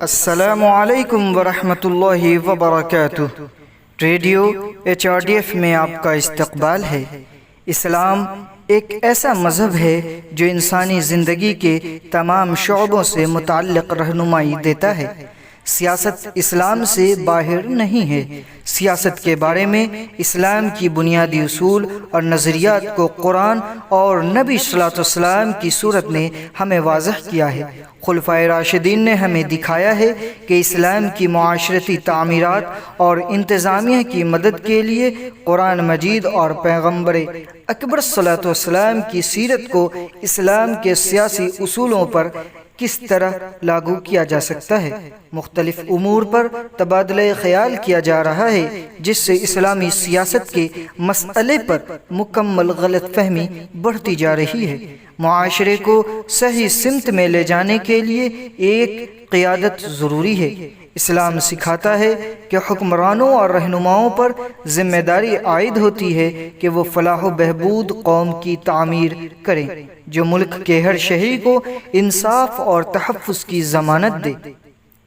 السلام علیکم ورحمۃ اللہ وبرکاتہ۔ ریڈیو HRDF میں آپ کا استقبال ہے۔ اسلام ایک ایسا مذہب ہے جو انسانی زندگی کے تمام شعبوں سے متعلق رہنمائی دیتا ہے۔ سیاست اسلام سے باہر نہیں ہے۔ سیاست کے بارے میں اسلام کی بنیادی اصول اور نظریات کو قرآن اور نبی صلی اللہ علیہ وسلم کی صورت نے ہمیں واضح کیا ہے۔ خلفائے راشدین نے ہمیں دکھایا ہے کہ اسلام کی معاشرتی تعمیرات اور انتظامیہ کی مدد کے لیے قرآن مجید اور پیغمبر اکبر صلی اللہ علیہ وسلم کی سیرت کو اسلام کے سیاسی اصولوں پر کس طرح لاگو کیا جا سکتا ہے۔ مختلف امور پر تبادلہ خیال کیا جا رہا ہے، جس سے اسلامی سیاست کے مسئلے پر مکمل غلط فہمی بڑھتی جا رہی ہے۔ معاشرے کو صحیح سمت میں لے جانے کے لیے ایک قیادت ضروری ہے۔ اسلام سکھاتا ہے کہ حکمرانوں اور رہنماؤں پر ذمہ داری عائد ہوتی ہے کہ وہ فلاح و بہبود قوم کی تعمیر کریں، جو ملک کے ہر شہری کو انصاف اور تحفظ کی ضمانت دے۔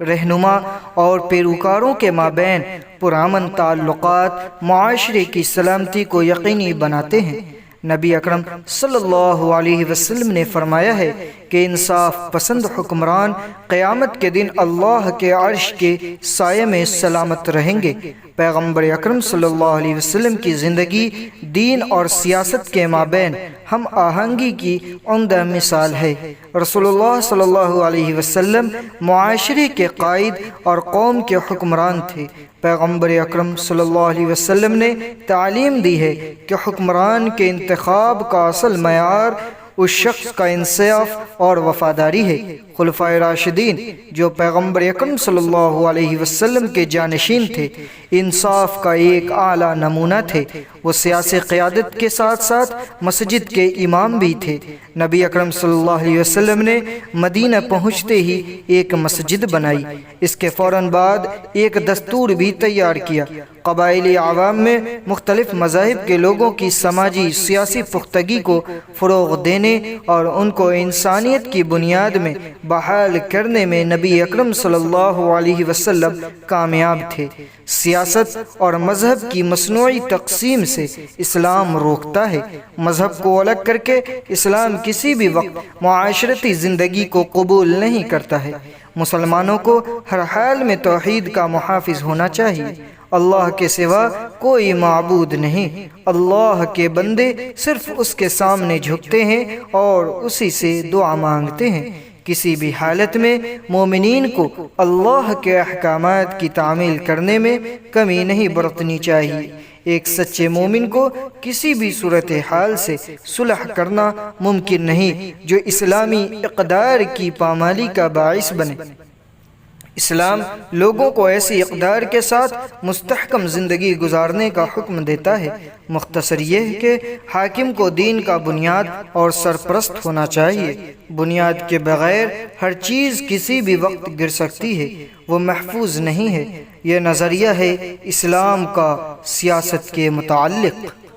رہنما اور پیروکاروں کے مابین پرامن تعلقات معاشرے کی سلامتی کو یقینی بناتے ہیں۔ نبی اکرم صلی اللہ علیہ وسلم نے فرمایا ہے کہ انصاف پسند حکمران قیامت کے دن اللہ کے عرش کے سائے میں سلامت رہیں گے۔ پیغمبر اکرم صلی اللہ علیہ وسلم کی زندگی دین اور سیاست کے مابین ہم آہنگی کی عمدہ مثال ہے۔ رسول اللہ صلی اللہ علیہ وسلم معاشرے کے قائد اور قوم کے حکمران تھے۔ پیغمبر اکرم صلی اللہ علیہ وسلم نے تعلیم دی ہے کہ حکمران کے انتخاب کا اصل معیار اس شخص کا انصاف اور وفاداری ہے۔ خلفائے راشدین جو پیغمبر اکرم صلی اللہ علیہ وسلم کے جانشین تھے، انصاف کا ایک اعلیٰ نمونہ تھے۔ وہ سیاسی قیادت کے ساتھ ساتھ مسجد کے امام بھی تھے۔ نبی اکرم صلی اللہ علیہ وسلم نے مدینہ پہنچتے ہی ایک مسجد بنائی۔ اس کے فوراً بعد ایک دستور بھی تیار کیا۔ قبائلی عوام میں مختلف مذاہب کے لوگوں کی سماجی سیاسی پختگی کو فروغ دینے اور ان کو انسانیت کی بنیاد میں بحال کرنے میں نبی اکرم صلی اللہ علیہ وسلم کامیاب تھے۔ سیاست اور مذہب کی مصنوعی تقسیم سے اسلام روکتا ہے۔ مذہب کو الگ کر کے اسلام کسی بھی وقت معاشرتی زندگی کو قبول نہیں کرتا ہے۔ مسلمانوں کو ہر حال میں توحید کا محافظ ہونا چاہیے۔ اللہ کے سوا کوئی معبود نہیں۔ اللہ کے بندے صرف اس کے سامنے جھکتے ہیں اور اسی سے دعا مانگتے ہیں۔ کسی بھی حالت میں مومنین کو اللہ کے احکامات کی تعمیل کرنے میں کمی نہیں برتنی چاہیے۔ ایک سچے مومن کو کسی بھی صورتحال سے صلح کرنا ممکن نہیں جو اسلامی اقدار کی پامالی کا باعث بنے۔ اسلام لوگوں کو ایسی اقدار کے ساتھ مستحکم زندگی گزارنے کا حکم دیتا ہے۔ مختصر یہ کہ حاکم کو دین کا بنیاد اور سرپرست ہونا چاہیے۔ بنیاد کے بغیر ہر چیز کسی بھی وقت گر سکتی ہے، وہ محفوظ نہیں ہے۔ یہ نظریہ ہے اسلام کا سیاست کے متعلق۔